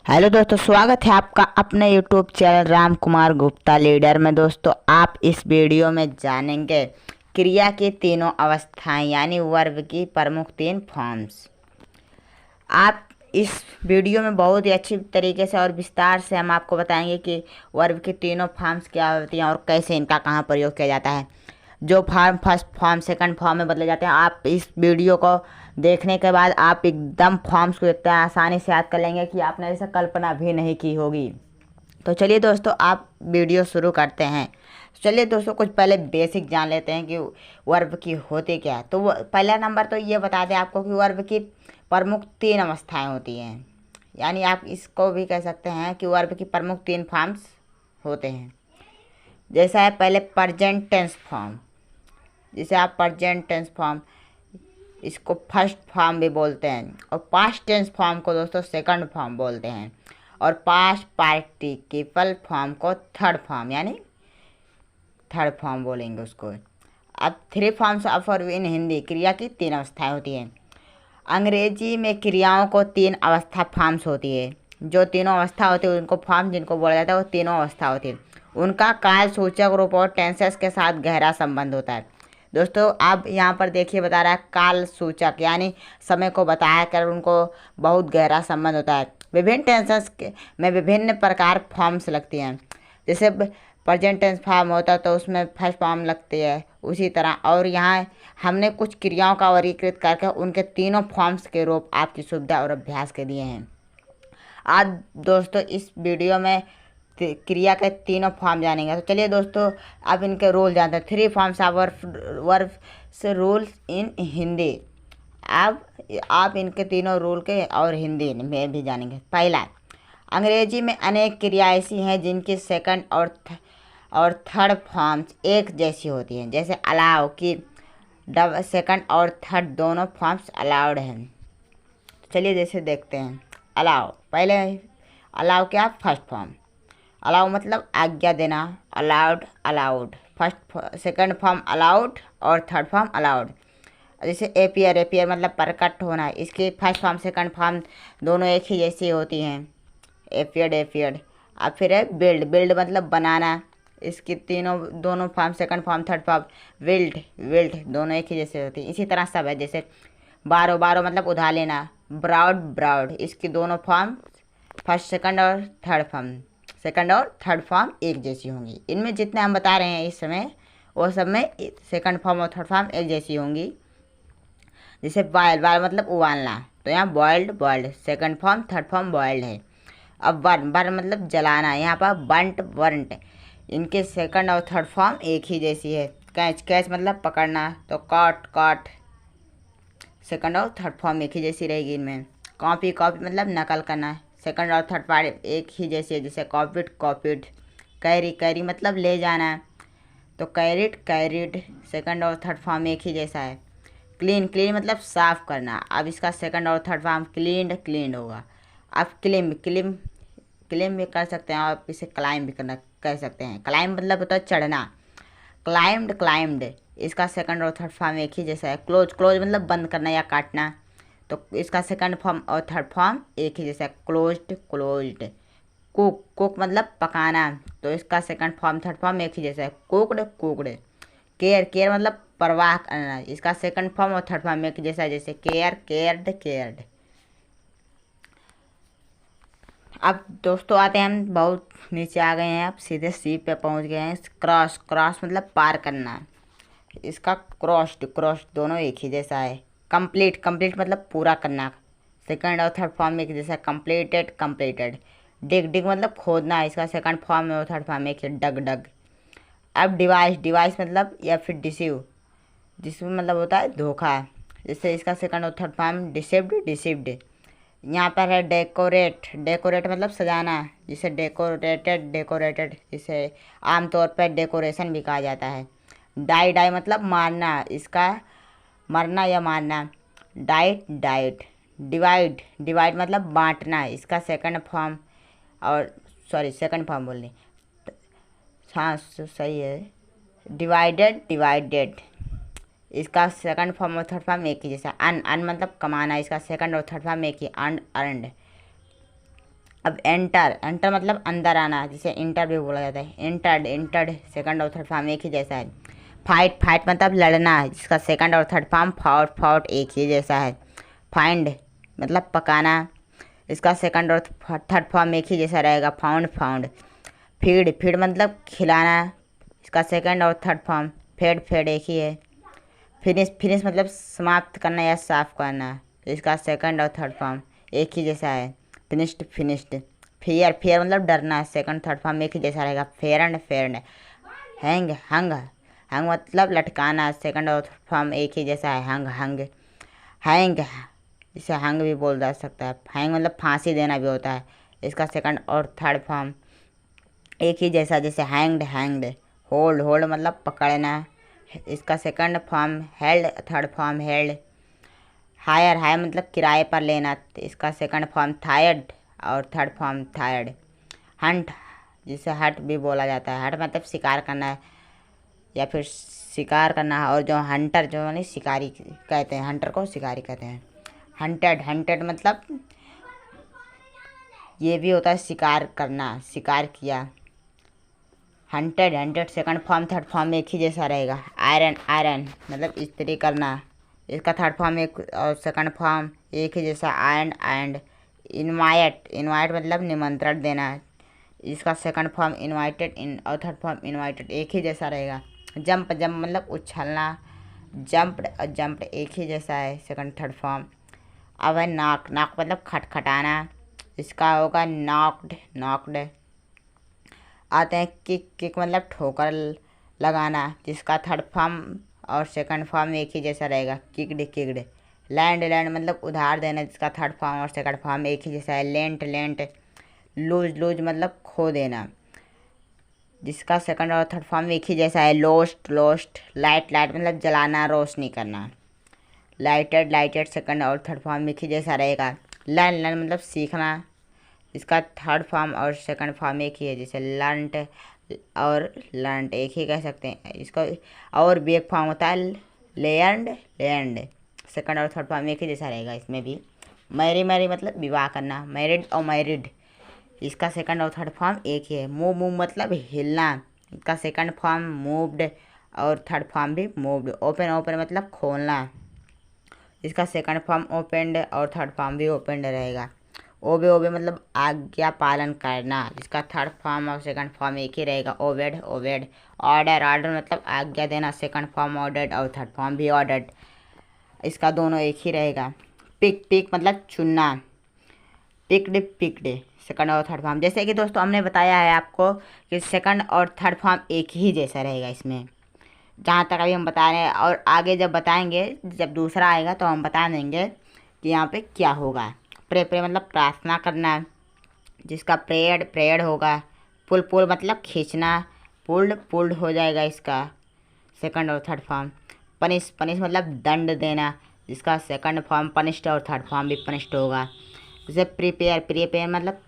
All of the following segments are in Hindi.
हेलो दोस्तों, स्वागत है आपका अपने YouTube channel Ram Kumar Gupta leader में। दोस्तों, आप इस वीडियो में जानेंगे क्रिया की तीनों अवस्थाएं यानी वर्ब की प्रमुख तीन फॉर्म्स। आप इस वीडियो में बहुत ही अच्छी तरीके से और विस्तार से हम आपको बताएंगे कि वर्ब की तीनों फॉर्म्स क्या होती हैं और कैसे इनका कहाँ प्रयोग किया जाता है। जो form first form second form में बदले जाते हैं, आप इस वीडियो को देखने के बाद आप एकदम फॉर्म्स को इतना आसानी से याद कर लेंगे कि आपने ऐसा कल्पना भी नहीं की होगी। तो चलिए दोस्तों, आप वीडियो शुरू करते हैं। चलिए दोस्तों, कुछ पहले बेसिक जान लेते हैं कि वर्ब की होती क्या है। तो वो पहला नंबर तो ये बता दें आपको कि वर्ब की प्रमुख तीन अवस्थाएं होती हैं, यानी आप इसको भी कह सकते हैं कि वर्ब की प्रमुख तीन फॉर्म्स होते हैं। जैसा है पहले प्रेजेंट टेंस फॉर्म, जिसे आप प्रेजेंट टेंस फॉर्म इसको फर्स्ट फॉर्म भी बोलते हैं, और पास्ट टेंस फॉर्म को दोस्तों सेकंड फॉर्म बोलते हैं, और पास्ट पार्टिसिपल फॉर्म को थर्ड फॉर्म यानी थर्ड फॉर्म बोलेंगे उसको। अब three forms of verb in Hindi, क्रिया की तीन अवस्थाएं होती हैं। अंग्रेजी में क्रियाओं को तीन अवस्था फॉर्म्स होती है। जो तीनों अवस्था होती है उनको फॉर्म जिनको बोला जाता है वो तीनों अवस्था होती है। उनका काल सूचक रूप और टेंसेस के साथ गहरा संबंध होता है। दोस्तों, आप यहाँ पर देखिए बता रहा है काल सूचक यानी समय को बताया कर उनको बहुत गहरा संबंध होता है। विभिन्न टेंसेस में विभिन्न प्रकार फॉर्म्स लगती हैं। जैसे प्रेजेंट टेंस फॉर्म होता है तो उसमें फर्स्ट फॉर्म लगती है, उसी तरह और यहाँ हमने कुछ क्रियाओं का वर्गीकृत करके उनके तीनों फॉर्म्स के रूप आपकी सुविधा और अभ्यास के दिए हैं। आज दोस्तों इस वीडियो में क्रिया के तीनों फॉर्म जानेंगे। तो चलिए दोस्तों, अब इनके रूल जानते हैं। थ्री फॉर्म्स ऑफ वर्ब से रूल्स इन हिंदी। अब आप इनके तीनों रूल के और हिंदी में भी जानेंगे। पहला, अंग्रेजी में अनेक क्रिया ऐसी हैं जिनकी सेकंड और थर्ड फॉर्म्स एक जैसी होती हैं। जैसे अलाउ की सेकंड और थर्ड दोनों फॉर्म्स अलाउड हैं। चलिए जैसे देखते हैं। अलाउ, पहले अलाउ क्या, फर्स्ट फॉर्म। अलाउ मतलब आज्ञा देना, allowed allowed. First second form allowed और थर्ड फॉर्म अलाउड। जैसे एपियर, एपियर मतलब प्रकट होना, इसकी फर्स्ट फॉर्म सेकंड फॉर्म दोनों एक ही जैसी होती हैं, एपियर्ड एपियर्ड। अब फिर है बिल्ड, बिल्ड मतलब बनाना, इसकी तीनों दोनों form second form third form willed willed दोनों एक ही जैसे होती हैं। इसी तरह सब है। जैसे बारो, बारो मतलब उधार लेना, ब्राउड ब्राउड, इसकी दोनों फॉर्म फर्स्ट सेकंड और थर्ड फॉर्म सेकंड और थर्ड फॉर्म एक जैसी होंगी। इनमें जितने हम बता रहे हैं इस समय वो सब में सेकंड फॉर्म और थर्ड फॉर्म एक जैसी होंगी। जैसे बॉयल, बॉयल मतलब उबालना, तो यहाँ boiled boiled second form third form boiled है। अब बर्न, बर्न मतलब जलाना, यहाँ पर बंट बर्नट, इनके सेकंड और थर्ड फॉर्म एक ही जैसी है। कैच, कैच मतलब पकड़ना, तो कॉट कॉट सेकंड और थर्ड फॉर्म एक ही जैसी रहेगी इनमें। कॉपी, कॉपी मतलब नकल करना, सेकंड और थर्ड पार्ट एक ही जैसी है। जैसे कॉपिड कॉपिड। कैरी, कैरी मतलब ले जाना, तो कैरिड कैरिड सेकंड और थर्ड फॉर्म एक ही जैसा है। क्लीन, क्लीन मतलब साफ करना, अब इसका सेकंड और थर्ड फॉर्म क्लीन्ड क्लीन्ड होगा। अब क्लिम, क्लिम क्लिम भी कर सकते हैं, और इसे क्लाइम भी करना कर सकते हैं। क्लाइम मतलब होता है चढ़ना, क्लाइम्ड क्लाइम्ड, इसका सेकंड और थर्ड फॉर्म एक ही जैसा है। क्लोज, क्लोज मतलब बंद करना या काटना, तो इसका सेकंड फॉर्म और थर्ड फॉर्म एक ही जैसा है, क्लोज्ड क्लोज्ड। कुक, कुक मतलब पकाना, तो इसका सेकंड फॉर्म थर्ड फॉर्म एक ही जैसा है, कुकड कुकड। केयर, केयर मतलब परवाह करना, इसका सेकंड फॉर्म और थर्ड फॉर्म एक जैसा है। जैसे केयर केयर्ड केयर्ड। अब दोस्तों आते हैं, हम बहुत नीचे आ गए हैं, अब सीधे सी पे पहुंच गए हैं। क्रॉस, क्रॉस मतलब पार करना, इसका क्रॉस्ड क्रॉस्ड दोनों एक ही जैसा है। कंप्लीट, कंप्लीट मतलब पूरा करना, सेकंड और थर्ड फॉर्म एक जैसा, कंप्लीटेड कंप्लीटेड। डिग, डिग मतलब खोदना, इसका सेकंड फॉर्म और थर्ड फॉर्म एक ही, डग डग। अब डिवाइस, डिवाइस मतलब या फिर डिसीव, जिसमें मतलब होता है धोखा, जैसे इसका सेकंड और थर्ड फॉर्म डिसिव्ड डिसिव्ड। यहाँ पर है डेकोरेट, डेकोरेट मतलब सजाना, जिसे डेकोरेटेड डेकोरेटेड, जिसे आमतौर पर डेकोरेशन भी कहा जाता है। डाई, डाई मतलब मारना, इसका मरना या मारना, डाइट डाइट। डिवाइड, डिवाइड मतलब बांटना, इसका सेकंड फॉर्म और सॉरी सेकंड फॉर्म बोल रही, हाँ सही है, डिवाइडेड डिवाइडेड, इसका सेकंड फॉर्म और थर्ड फॉर्म एक ही जैसा। अन, अन मतलब कमाना, इसका सेकंड और थर्ड फॉर्म एक ही, अर्न अर्नड। अब एंटर, एंटर मतलब अंदर आना, जिसे इंटर भी बोला जाता है। एंटर्ड, एंटर्ड सेकंड और थर्ड फॉर्म एक ही जैसा है। फाइट, फाइट मतलब लड़ना, जिसका सेकंड और थर्ड फॉर्म फाउट, फाउट एक ही जैसा है। फाइंड मतलब पकाना, इसका सेकंड और थर्ड फॉर्म एक ही जैसा रहेगा। Found, found. फीड, फीड मतलब खिलाना, इसका सेकंड और थर्ड फॉर्म फेड, फेड एक ही है। फिनिश, फिनिश मतलब समाप्त करना या साफ करना, इसका सेकंड और थर्ड फॉर्म एक ही जैसा है। Finished, finished. फियर, फियर मतलब डरना, सेकंड थर्ड फॉर्म एक ही जैसा रहेगा। फेयरन, फेयरन। हैंग, हंग, हंग मतलब लटकाना, सेकंड और थर्ड फॉर्म एक ही जैसा है। हंग, हंग। हैंग, इसे हंग भी बोल जा सकता है। हैंग मतलब फांसी देना भी होता है, इसका सेकंड और थर्ड फॉर्म एक ही जैसा, जैसे हैंग्ड, हैंग्ड। होल्ड, होल्ड मतलब पकड़ना, इसका second form held, third form held. Hire, hire मतलब किराए पर लेना, तो इसका सेकंड फॉर्म थायर्ड और थर्ड फॉर्म थायर्ड। हंट, जिसे हट भी बोला जाता है। हट मतलब शिकार करना है या फिर शिकार करना है, और जो हंटर जो नहीं शिकारी कहते हैं, हंटर को शिकारी कहते हैं। हंटेड, हंटेड मतलब ये भी होता है शिकार करना, शिकार किया। Hunted, hunted second form third form एक ही जैसा रहेगा। आयरन, आयरन मतलब इस्त्री करना, इसका थर्ड फॉर्म एक और सेकंड फॉर्म एक ही जैसा। Iron, iron. इनवाइट, इनवाइट मतलब निमंत्रण देना, इसका सेकंड फॉर्म इनवाइटेड इन और थर्ड फॉर्म इनवाइटेड एक ही जैसा रहेगा। जंप, जंप मतलब उछलना, जंप्ड और जंप्ड एक ही जैसा है, सेकंड थर्ड फॉर्म। अब है नॉक, नॉक मतलब खटखटाना, इसका होगा नॉक्ड, नॉक्ड। आते हैं किक, किक मतलब ठोकर लगाना, जिसका थर्ड फॉर्म और सेकंड फॉर्म एक ही जैसा रहेगा। Kicked, kicked. लैंड, लैंड मतलब उधार देना, जिसका थर्ड फॉर्म और सेकंड फॉर्म एक ही जैसा है। Lent, lent. लूज, लूज मतलब खो देना, जिसका सेकंड और थर्ड फॉर्म एक ही जैसा है। Lost, lost. लाइट, लाइट मतलब जलाना, रोशनी करना, लाइटेड, लाइटेड सेकंड और थर्ड फॉर्म एक ही जैसा रहेगा। लर्न, लर्न मतलब सीखना, इसका थर्ड फॉर्म और सेकंड फॉर्म एक ही है, जैसे लर्नट और लर्नट एक ही कह सकते हैं इसका। और भी एक फॉर्म होता है लेयर्ड, लेयर्ड सेकंड और थर्ड फॉर्म एक ही जैसा रहेगा इसमें भी। मैरी, मैरी मतलब विवाह करना, मैरिड और मैरिड, इसका सेकंड और थर्ड फॉर्म एक ही है। मूव, मूव मतलब हिलना, इसका सेकंड फॉर्म मूव्ड और थर्ड फॉर्म भी मूव्ड। ओपन, ओपन मतलब खोलना, इसका सेकंड फॉर्म ओपेंड और थर्ड फॉर्म भी ओपेंड रहेगा। ओबे, ओबे मतलब आज्ञा पालन करना, जिसका थर्ड फॉर्म और सेकंड फॉर्म एक ही रहेगा। Obeyed, obeyed. ऑर्डर, ऑर्डर मतलब आज्ञा देना, सेकंड फॉर्म ऑर्डर्ड और थर्ड फॉर्म भी ऑर्डर्ड, इसका दोनों एक ही रहेगा। पिक, पिक मतलब चुनना, पिक्ड, पिक्ड सेकंड और थर्ड फॉर्म। जैसे कि दोस्तों हमने बताया है आपको कि सेकंड और थर्ड फॉर्म एक ही जैसा रहेगा इसमें, जहाँ तक अभी हम बता रहे हैं, और आगे जब बताएंगे, जब दूसरा आएगा तो हम बता देंगे कि यहाँ पे क्या होगा। प्रे, प्रे मतलब प्रार्थना करना, जिसका प्रेयर्ड, प्रेयर्ड होगा। पुल, पुल मतलब खींचना, पुल्ड, पुल्ड हो जाएगा इसका सेकंड और थर्ड फॉर्म। पनिश, पनिश मतलब दंड देना, जिसका सेकंड फॉर्म पनिश्ड और थर्ड फॉर्म भी पनिश्ड होगा। जैसे प्रिपेयर, प्रिपेयर मतलब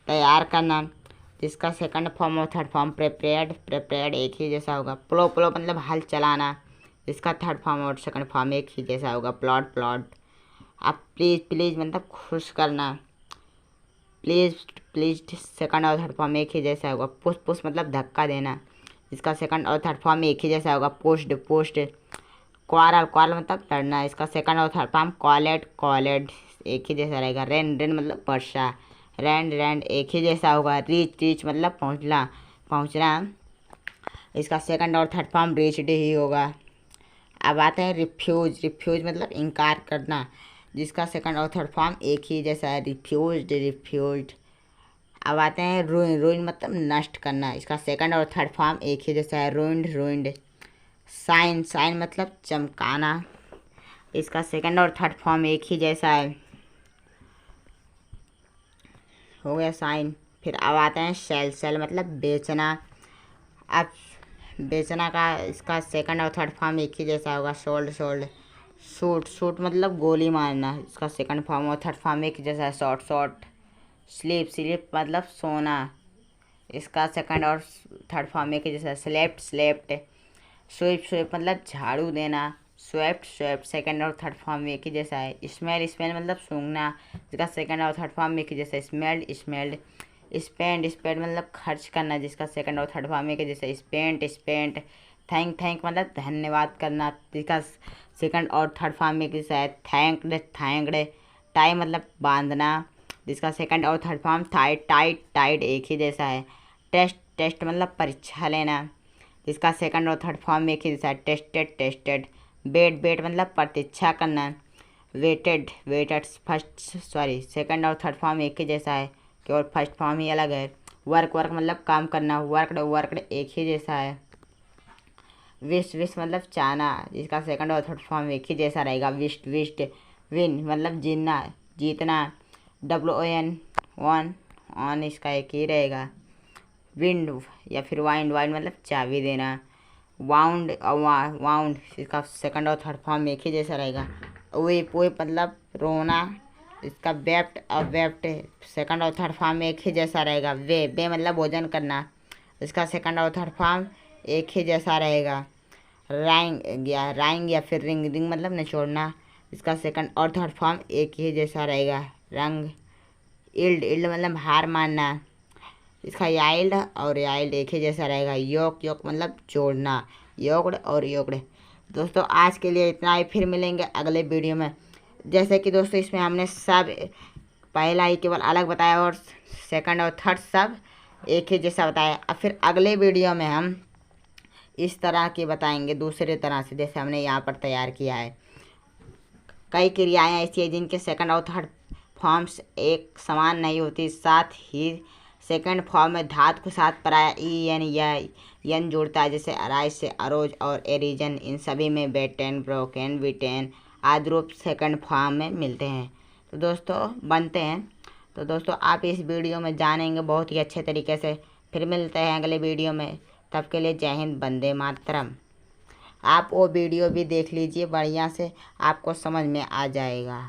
तैयार करना, जिसका सेकंड फॉर्म और थर्ड फॉर्म प्रिपेयर्ड, प्रिपेयर्ड एक ही जैसा होगा। प्लो, प्लो मतलब हल चलाना, जिसका थर्ड फॉर्म और सेकंड फॉर्म एक ही जैसा होगा। Plot, plot. अब प्लीज़, प्लीज़ मतलब खुश करना, प्लीज, प्लीज सेकंड और थर्ड फॉर्म एक ही जैसा होगा। पुश, पुश मतलब धक्का देना, इसका सेकंड और थर्ड फॉर्म एक ही जैसा होगा। Post, post. क्वारल, क्वारल मतलब लड़ना, इसका सेकंड और थर्ड फॉर्म क्वालेट, क्वालेट एक ही जैसा रहेगा। रेन, रेन मतलब वर्षा, रैंड, रैंड एक ही जैसा होगा। रीच, रीच मतलब पहुँचना, पहुँचना, इसका सेकंड और थर्ड फॉर्म रीच्ड ही होगा। अब आते हैं रिफ्यूज, रिफ्यूज मतलब इनकार करना, जिसका सेकंड और थर्ड फॉर्म एक ही जैसा है। Refused, refused. अब आते हैं रूइन, रूइन मतलब नष्ट करना, इसका सेकंड और थर्ड फॉर्म एक ही जैसा है। Ruined, ruined. साइन, साइन मतलब चमकाना, इसका सेकंड और थर्ड फॉर्म एक ही जैसा है, हो गया साइन। फिर अब आते हैं सेल, सेल मतलब बेचना। अब बेचना का इसका सेकंड और थर्ड फॉर्म एक ही जैसा होगा। Sold, sold. शूट, शूट मतलब गोली मारना, इसका सेकंड फॉर्म और थर्ड फॉर्म एक ही जैसा है। Shot, shot. स्लीप, स्लीप मतलब सोना, इसका सेकंड और थर्ड फॉर्म एक ही जैसा। Slept, slept. स्वीप, स्वीप मतलब झाड़ू देना, स्वेप्ट स्वेप्ट सेकंड और थर्ड फॉर्म एक ही जैसा है। स्मेल स्मेल मतलब सूंघना, जिसका सेकंड और थर्ड फॉर्म एक ही जैसा है। Smelled smelled. स्पेंड स्पेंड मतलब खर्च करना, जिसका सेकंड और थर्ड फॉर्म एक ही जैसा है। Spent spent. थैंक थैंक मतलब धन्यवाद करना, जिसका सेकंड और थर्ड फॉर्म एक ही जैसा है। Thanked thanked. टाई मतलब बांधना, जिसका सेकंड और third form tight tight tight एक ही जैसा है। टेस्ट टेस्ट मतलब परीक्षा लेना, जिसका सेकंड और थर्ड फॉर्म एक ही जैसा है। Tested tested. वेट वेट मतलब प्रतीक्षा करना। वेटेड वेटेड फर्स्ट सेकंड और थर्ड फॉर्म एक ही जैसा है, केवल फर्स्ट फॉर्म ही अलग है। वर्क वर्क मतलब काम करना। वर्कड वर्कड एक ही जैसा है। विश विश मतलब चाहना, जिसका सेकंड और थर्ड फॉर्म एक ही जैसा रहेगा। विस्ट विस्ट। विन मतलब जीतना जीतना। WON वन ऑन इसका एक ही रहेगा। विंड या फिर वाइंड वाइंड मतलब चाबी देना। वाउंड वाउंड इसका सेकंड और थर्ड फॉर्म एक ही जैसा रहेगा। वेप वेप मतलब रोना, इसका वेप्ट और वेप्ट सेकंड और थर्ड फॉर्म एक ही जैसा रहेगा। वे मतलब भोजन करना, इसका सेकंड और थर्ड फॉर्म एक ही जैसा रहेगा। राइंग या फिर रिंग रिंग मतलब निचोड़ना, इसका सेकंड और थर्ड फॉर्म एक ही जैसा रहेगा। रंग। इल्ड इल्ड मतलब हार मानना, इसका याइल्ड और याइल्ड एक ही जैसा रहेगा। योग योग मतलब जोड़ना, योगड़ और योगड़। दोस्तों आज के लिए इतना ही, फिर मिलेंगे अगले वीडियो में। जैसे कि दोस्तों इसमें हमने सब पहला ही केवल अलग बताया और सेकंड और थर्ड सब एक ही जैसा बताया। अब फिर अगले वीडियो में हम इस तरह के बताएंगे दूसरे तरह से, जैसे हमने यहाँ पर तैयार किया है। कई क्रियाएं ऐसी हैं जिनके सेकंड और थर्ड फॉर्म्स एक समान नहीं होती, साथ ही सेकंड फॉर्म में धातु के साथ पराया EN या यन जुड़ता है, जैसे अराइज से अरोज और एरिजन। इन सभी में बेटेन ब्रोकेन विटेन आदि रूप सेकंड फॉर्म में मिलते हैं, तो दोस्तों बनते हैं। तो दोस्तों आप इस वीडियो में जानेंगे बहुत ही अच्छे तरीके से। फिर मिलते हैं अगले वीडियो में, तब के लिए जय हिंद, वंदे मातरम। आप वो वीडियो भी देख लीजिए, बढ़िया से आपको समझ में आ जाएगा।